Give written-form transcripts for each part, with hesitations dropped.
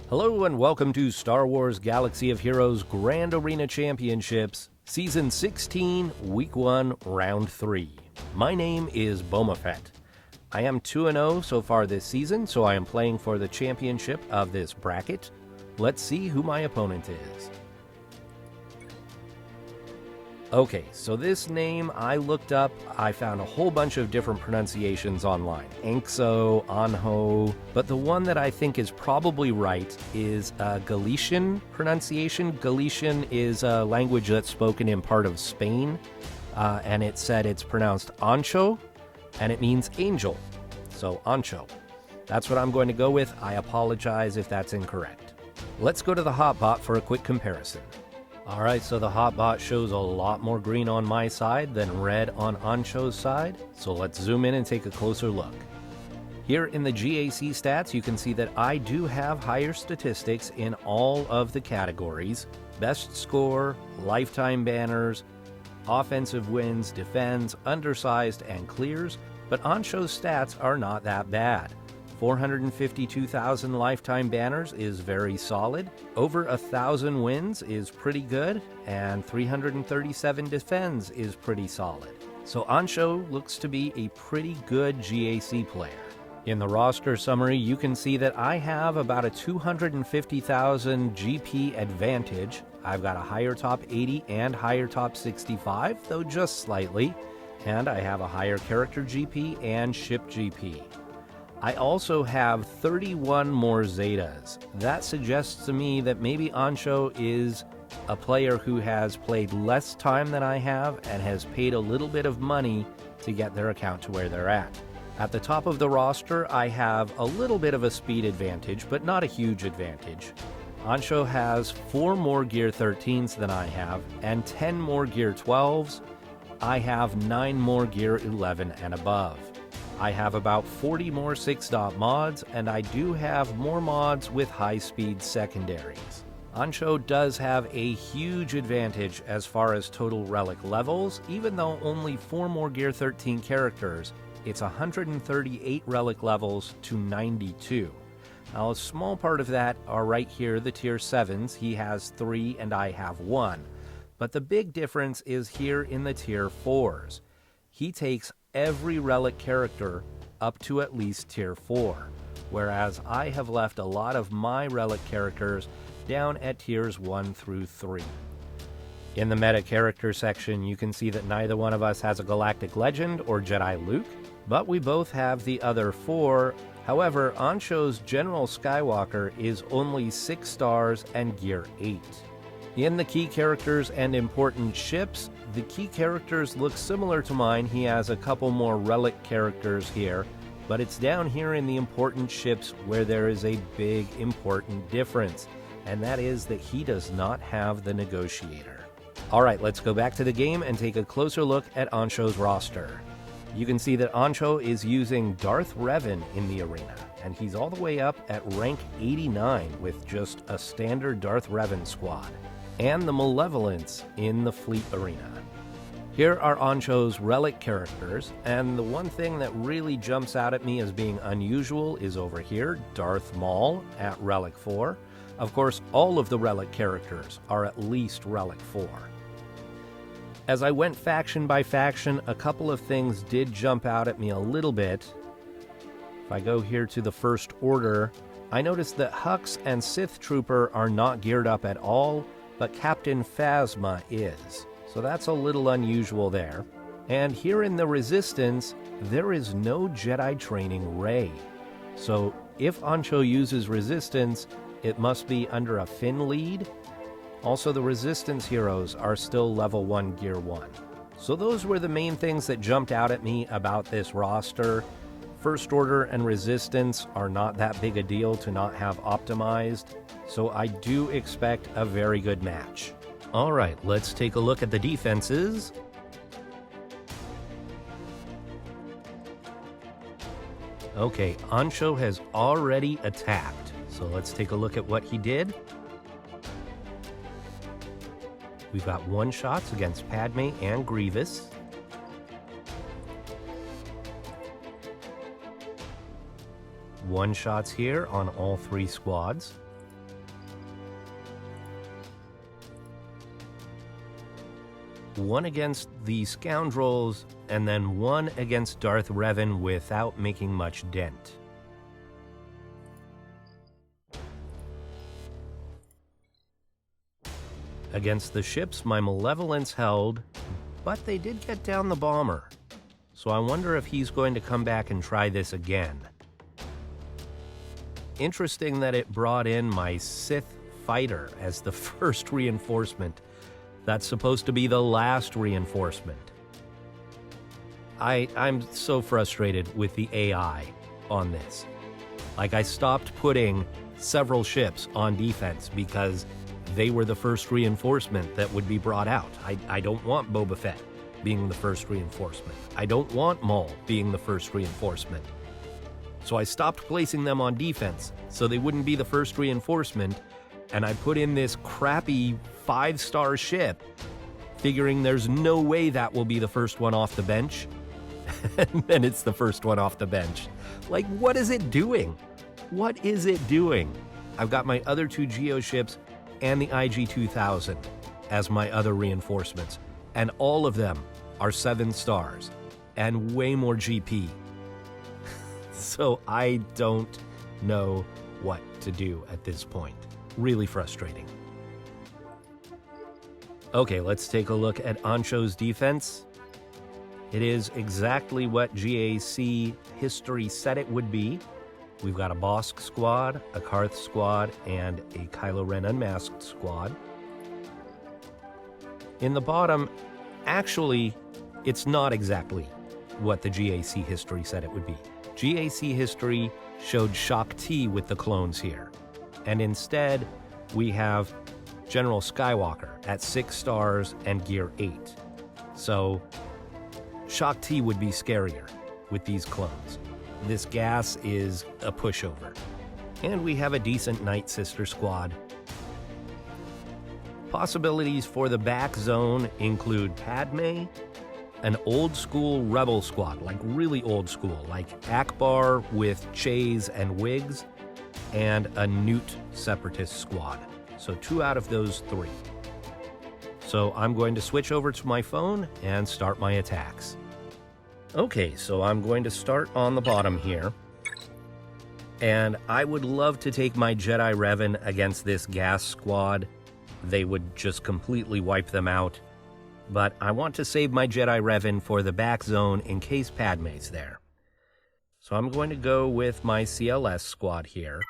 Hello and welcome to Star Wars Galaxy of Heroes Grand Arena Championships, Season 16, Week 1, Round 3. My name is Boma Fett. I am 2-0 so far this season, so I am playing for the championship of this bracket. Let's see who my opponent is. Okay, so this name I looked up. I found a whole bunch of different pronunciations online. Anxo, Anxo, but the one that I think is probably right is Galician pronunciation. Galician is a language that's spoken in part of Spain, and it said it's pronounced Anxo, and it means angel. So Anxo. That's what I'm going to go with. I apologize if that's incorrect. Let's go to the hotbot for a quick comparison. Alright, so the hotbot shows a lot more green on my side than red on Anxo's side, so let's zoom in and take a closer look. Here in the GAC stats, you can see that I do have higher statistics in all of the categories: best score, lifetime banners, offensive wins, defends, undersized, and clears, but Anxo's stats are not that bad. 452,000 lifetime banners is very solid, over 1,000 wins is pretty good, and 337 defends is pretty solid. So Anxo looks to be a pretty good GAC player. In the roster summary, you can see that I have about a 250,000 GP advantage. I've got a higher top 80 and higher top 65, though just slightly, and I have a higher character GP and ship GP. I also have 31 more Zetas. That suggests to me that maybe Anxo is a player who has played less time than I have and has paid a little bit of money to get their account to where they're at. At the top of the roster, I have a little bit of a speed advantage, but not a huge advantage. Anxo has 4 more Gear 13s than I have, and 10 more Gear 12s. I have 9 more Gear 11 and above. I have about 40 more 6-dot mods, and I do have more mods with high-speed secondaries. Anxo does have a huge advantage as far as total relic levels. Even though only 4 more Gear 13 characters, it's 138 relic levels to 92. Now, a small part of that are right here, the tier 7s. He has 3 and I have 1. But the big difference is here in the tier 4s. He takes every relic character up to at least tier 4, whereas I have left a lot of my relic characters down at tiers 1 through 3. In the meta character section, you can see that neither one of us has a Galactic Legend or Jedi Luke, but we both have the other 4. However, Anxo's General Skywalker is only 6 stars and Gear 8. In the key characters and important ships, the key characters look similar to mine. He has a couple more relic characters here, but it's down here in the important ships where there is a big important difference, and that is that he does not have the Negotiator. Alright, let's go back to the game and take a closer look at Anxo's roster. You can see that Anxo is using Darth Revan in the arena, and he's all the way up at rank 89 with just a standard Darth Revan squad, and the Malevolence in the Fleet Arena. Here are Anxo's relic characters, and the one thing that really jumps out at me as being unusual is over here, Darth Maul at relic 4. Of course, all of the relic characters are at least relic 4. As I went faction by faction, a couple of things did jump out at me a little bit. If I go here to the First Order, I noticed that Hux and Sith Trooper are not geared up at all, but Captain Phasma is. So that's a little unusual there. And here in the Resistance, there is no Jedi training Rey. So if Anxo uses Resistance, it must be under a Finn lead. Also, the Resistance heroes are still level 1 Gear 1. So those were the main things that jumped out at me about this roster. First Order and Resistance are not that big a deal to not have optimized, so I do expect a very good match. Alright, let's take a look at the defenses. Okay, Anxo has already attacked, so let's take a look at what he did. We've got one-shots against Padme and Grievous. One-shots here on all 3 squads. one against the scoundrels, and then one against Darth Revan without making much dent. Against the ships, my malevolence held, but they did get down the bomber. So I wonder if he's going to come back and try this again. Interesting that it brought in my Sith fighter as the first reinforcement. That's supposed to be the last reinforcement. I'm so frustrated with the AI on this. Like, I stopped putting several ships on defense because they were the first reinforcement that would be brought out. I don't want Boba Fett being the first reinforcement. I don't want Maul being the first reinforcement. So I stopped placing them on defense so they wouldn't be the first reinforcement, and I put in this crappy 5-star ship, figuring there's no way that will be the first one off the bench, and then it's the first one off the bench. Like, what is it doing? What is it doing? I've got my other 2 Geo ships and the IG-2000 as my other reinforcements, and all of them are 7 stars and way more GP. So I don't know what to do at this point. Really frustrating. Okay, let's take a look at Anxo's defense. It is exactly what GAC history said it would be. We've got a Bosk squad, a Karth squad, and a Kylo Ren unmasked squad. In the bottom, actually, it's not exactly what the GAC history said it would be. GAC history showed Shaak Ti with the clones here. And instead, we have General Skywalker at 6 stars and gear 8. So, Shaak Ti would be scarier with these clones. This gas is a pushover. And we have a decent Night Sister squad. Possibilities for the back zone include Padme, an old school rebel squad, like really old school, like Akbar with Chays and Wigs, and a Newt separatist squad. So 2 out of those 3. So I'm going to switch over to my phone and start my attacks. Okay, so I'm going to start on the bottom here. And I would love to take my Jedi Revan against this gas squad. They would just completely wipe them out. But I want to save my Jedi Revan for the back zone in case Padme's there. So I'm going to go with my CLS squad here.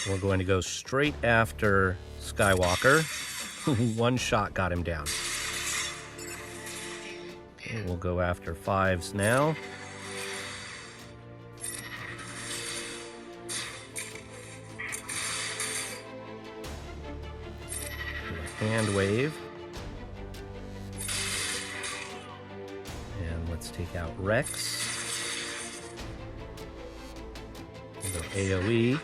We're going to go straight after Skywalker. 1 shot got him down. Okay, we'll go after 5s now. Hand wave. And let's take out Rex. We'll go AoE.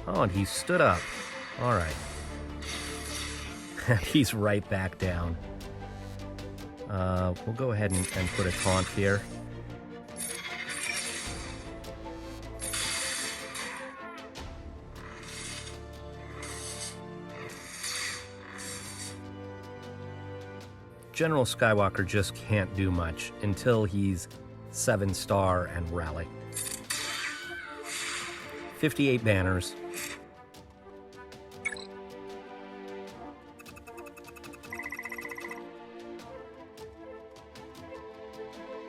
Oh, and he stood up. All right. He's right back down. We'll go ahead and put a taunt here. General Skywalker just can't do much until he's 7-star and rally. 58 banners.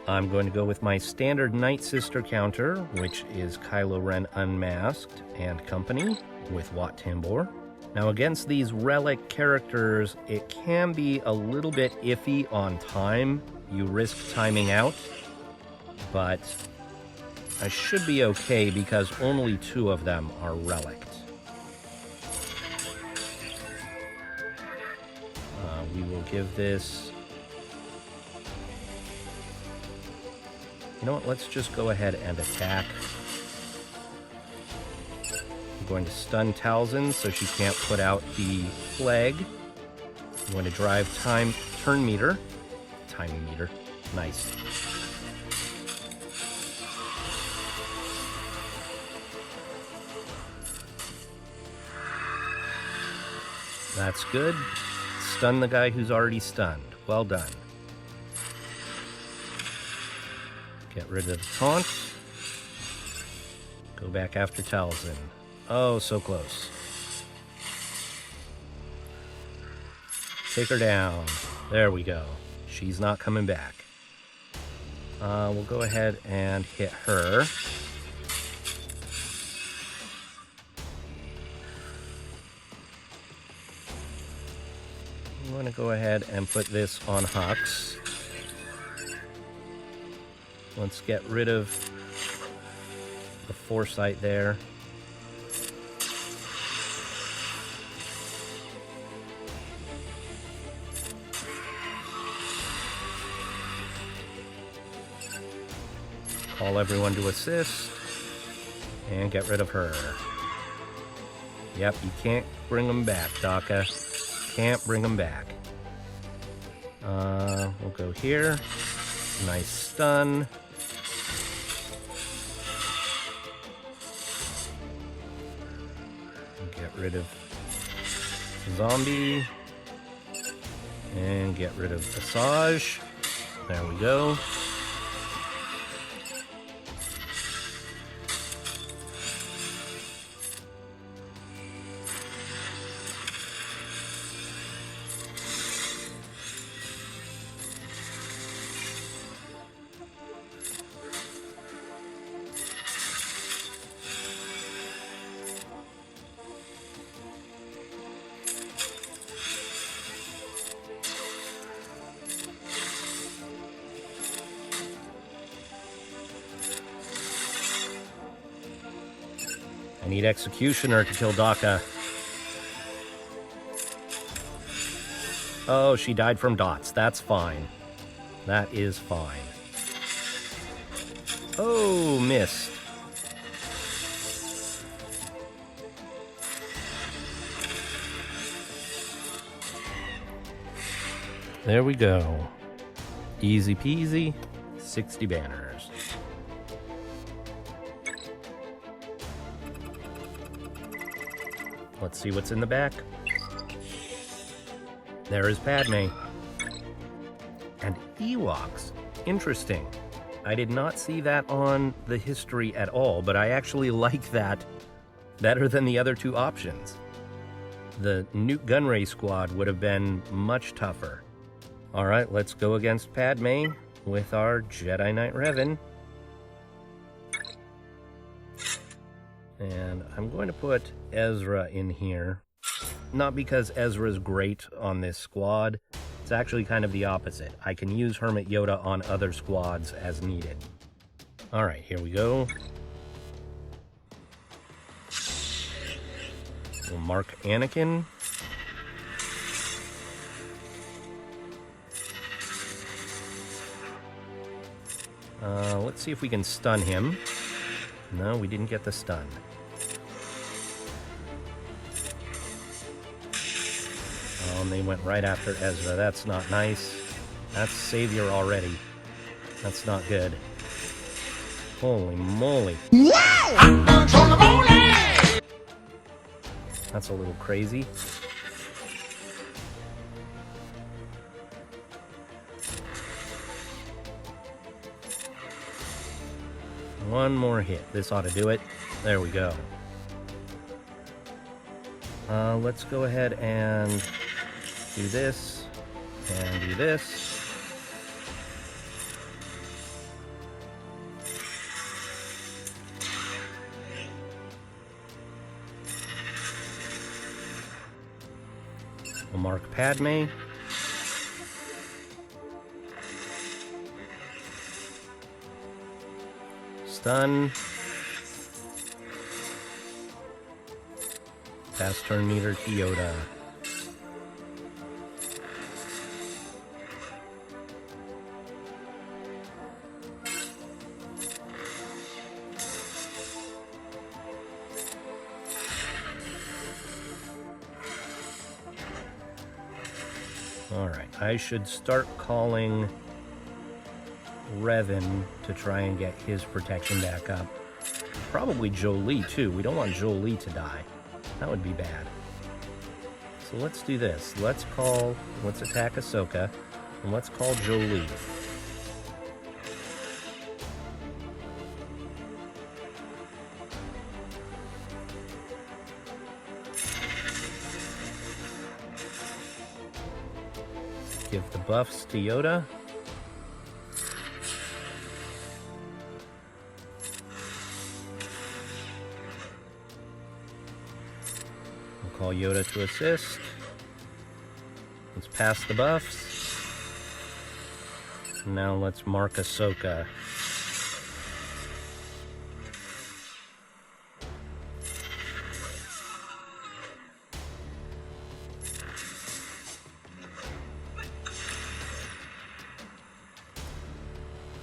I'm going to go with my standard Night Sister counter, which is Kylo Ren unmasked and company with Wat Tambor. Now against these relic characters, it can be a little bit iffy on time. You risk timing out, but I should be okay because only 2 of them are relicked. We will give this... You know what, let's just go ahead and attack. I'm going to stun Talzin so she can't put out the flag. I'm going to drive turn meter. Timing meter. Nice. That's good. Stun the guy who's already stunned. Well done. Get rid of the taunt. Go back after Talzin. Oh, so close. Take her down. There we go. She's not coming back. We'll go ahead and hit her. I'm going to go ahead and put this on Hux. Let's get rid of the foresight there. Call everyone to assist. And get rid of her. Yep, you can't bring them back, Daka. Can't bring them back. We'll go here. Nice stun. Get rid of zombie. And get rid of Asajj. There we go. I need Executioner to kill Daka. Oh, she died from dots. That's fine. That is fine. Oh, missed. There we go. Easy peasy. 60 banners. Let's see what's in the back. There is Padme. And Ewoks. Interesting. I did not see that on the history at all, but I actually like that better than the other two options. The Nuke Gunray squad would have been much tougher. Alright, let's go against Padme with our Jedi Knight Revan. And I'm going to put Ezra in here. Not because Ezra's great on this squad. It's actually kind of the opposite. I can use Hermit Yoda on other squads as needed. Alright, here we go. We'll mark Anakin. Let's see if we can stun him. No, we didn't get the stun. Oh, and they went right after Ezra. That's not nice. That's Savior already. That's not good. Holy moly. That's a little crazy. One more hit. This ought to do it. There we go. Let's go ahead and do this. And do this. We'll mark Padme. Stun. Pass turn meter to Yoda. Alright, I should start calling Revan to try and get his protection back up. Probably Jolie too. We don't want Jolie to die. That would be bad. So let's do this. Let's attack Ahsoka, and let's call Jolie. Give the buffs to Yoda. We'll call Yoda to assist. Let's pass the buffs. Now let's mark Ahsoka.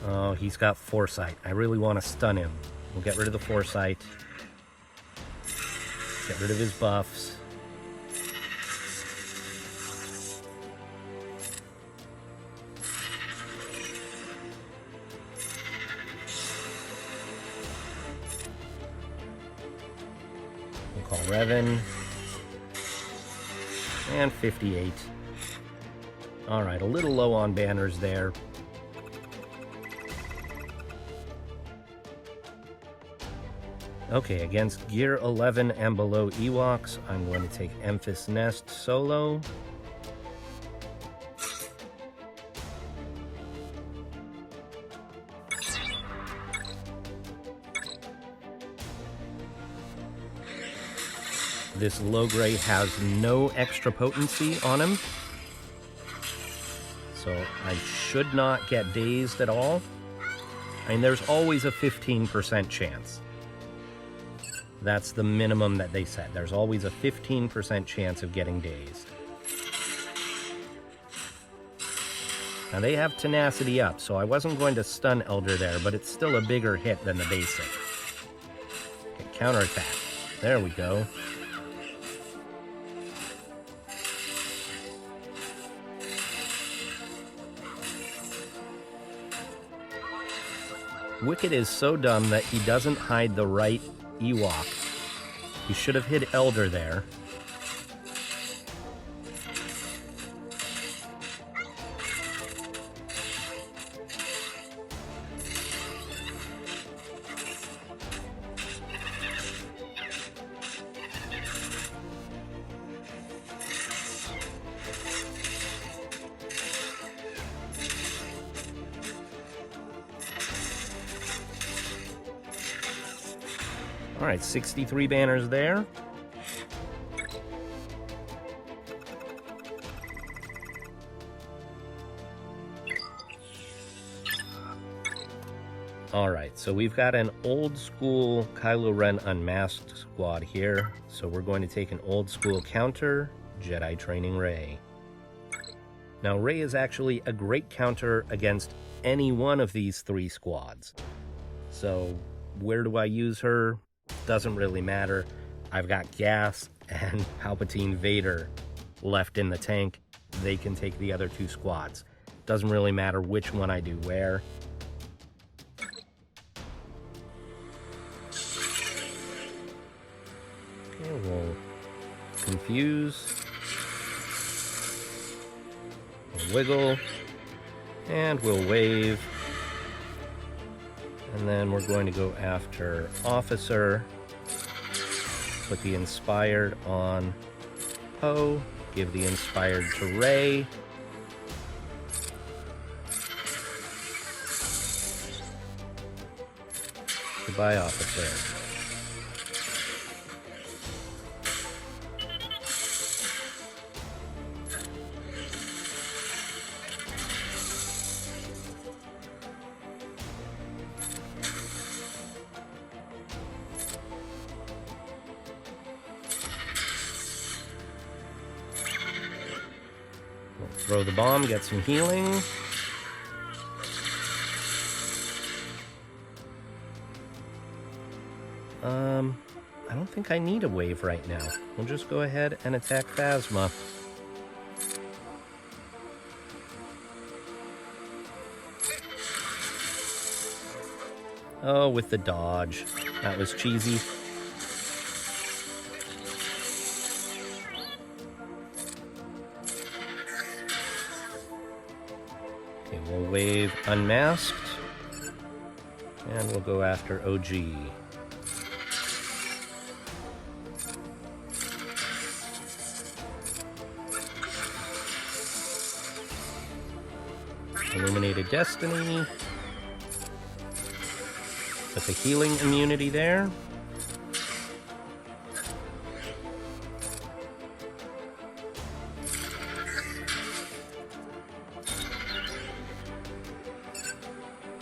Oh, he's got foresight. I really want to stun him. We'll get rid of the foresight. Get rid of his buffs. We'll call Revan. And 58. Alright, a little low on banners there. Okay, against Gear 11 and below Ewoks, I'm going to take Emphas Nest solo. This Logray has no extra potency on him, so I should not get dazed at all. I mean, there's always a 15% chance. That's the minimum that they set. There's always a 15% chance of getting dazed. Now they have tenacity up, so I wasn't going to stun Elder there, but it's still a bigger hit than the basic. Okay, counterattack. There we go. Wicket is so dumb that he doesn't hide the right Ewok. He should have hit Elder there. All right, 63 banners there. All right, so we've got an old school Kylo Ren unmasked squad here. So we're going to take an old school counter, Jedi training Rey. Now Rey is actually a great counter against any one of these three squads. So where do I use her? Doesn't really matter. I've got gas and Palpatine Vader left in the tank. They can take the other two squads. Doesn't really matter which one I do where. Okay, we'll confuse. We'll wiggle. And we'll wave. And then we're going to go after Officer. Put the Inspired on Poe. Give the Inspired to Rey. Goodbye, Officer. Throw the bomb, get some healing. I don't think I need a wave right now. We'll just go ahead and attack Phasma. Oh, with the dodge. That was cheesy. Okay, we'll wave unmasked. And we'll go after OG. Illuminated Destiny. With the healing immunity there.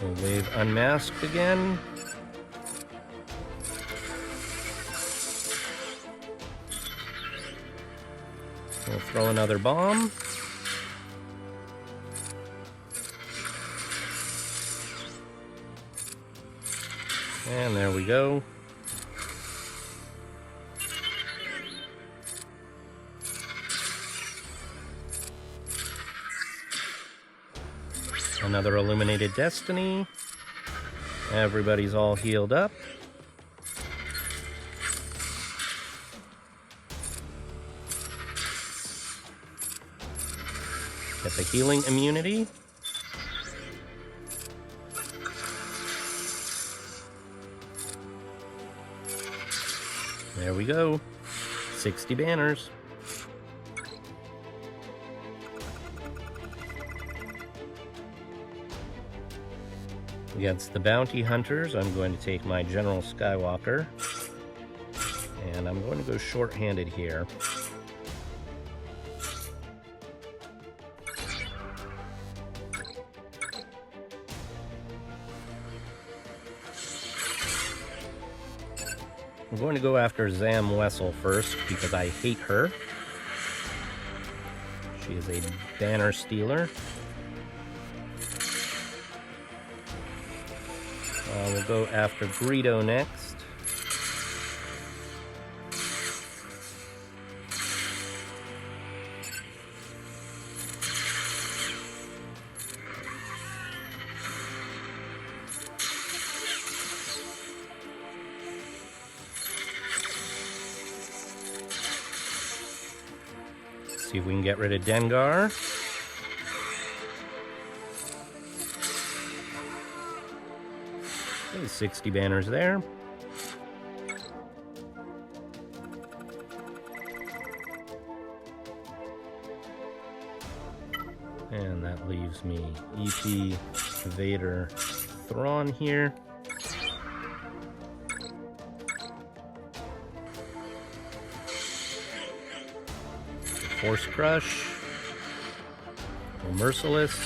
We'll wave unmasked again. We'll throw another bomb. And there we go. Another Illuminated Destiny. Everybody's all healed up. Get the healing immunity. There we go. 60 banners. Against the bounty hunters, I'm going to take my General Skywalker. And I'm going to go short-handed here. I'm going to go after Zam Wessel first because I hate her. She is a banner stealer. We'll go after Greedo next. See if we can get rid of Dengar. Okay, 60 banners there. And that leaves me EP, Vader, Thrawn here. Force Crush. Go Merciless.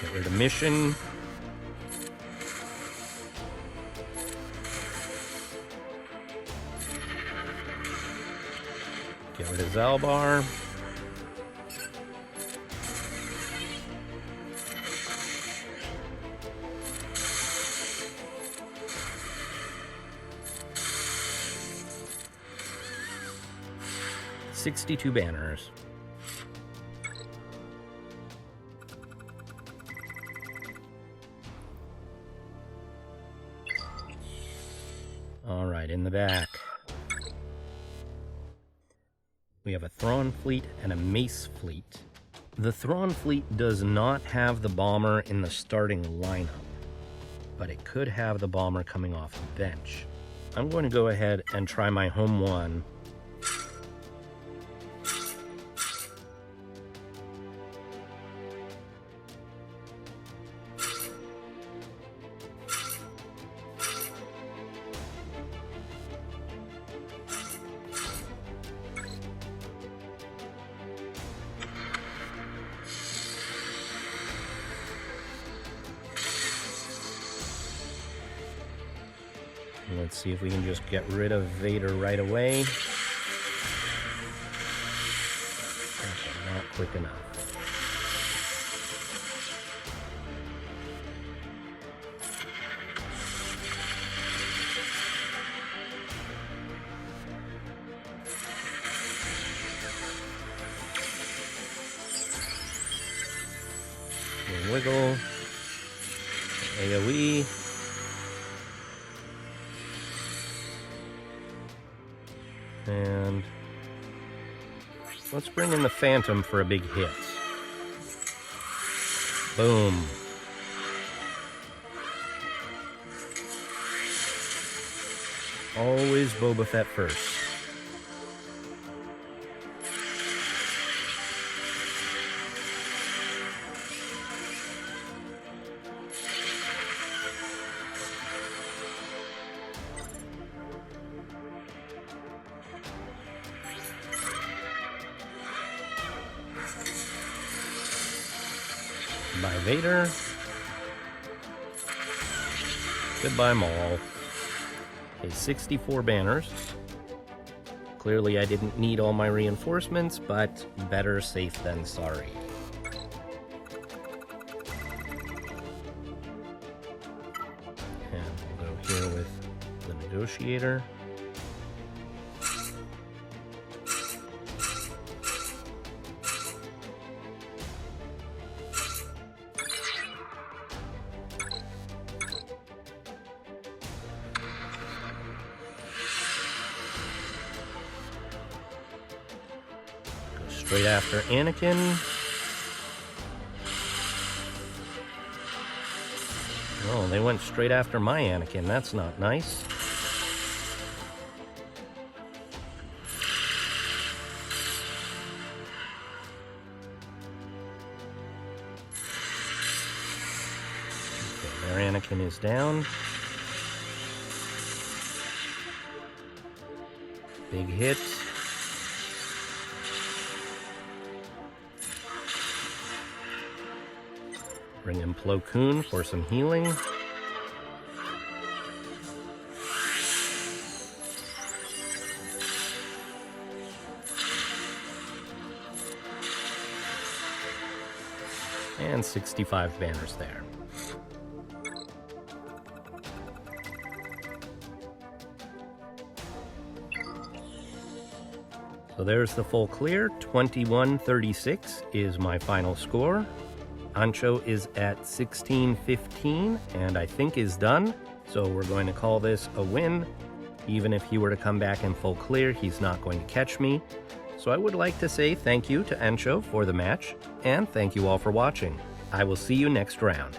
Get rid of Mission. Get rid of Zalbar. $62 banners. All right, in the back, we have a Thrawn fleet and a Mace fleet. The Thrawn fleet does not have the bomber in the starting lineup, but it could have the bomber coming off the bench. I'm going to go ahead and try my home one. Let's see if we can just get rid of Vader right away. Okay, not quick enough. We'll wiggle. AoE. And let's bring in the Phantom for a big hit. Boom. Always Boma Fett first. Goodbye, Vader. Goodbye, Maul. Okay, 64 banners. Clearly I didn't need all my reinforcements, but better safe than sorry. And we'll go here with the Negotiator. Straight after Anakin. Oh, they went straight after my Anakin. That's not nice. Okay, their Anakin is down. Big hit. Bring in Plo Koon for some healing. And 65 banners there. So there's the full clear. 2136 is my final score. Anxo is at 1615 and I think is done. So we're going to call this a win. Even if he were to come back in full clear, he's not going to catch me. So I would like to say thank you to Anxo for the match, and thank you all for watching. I will see you next round.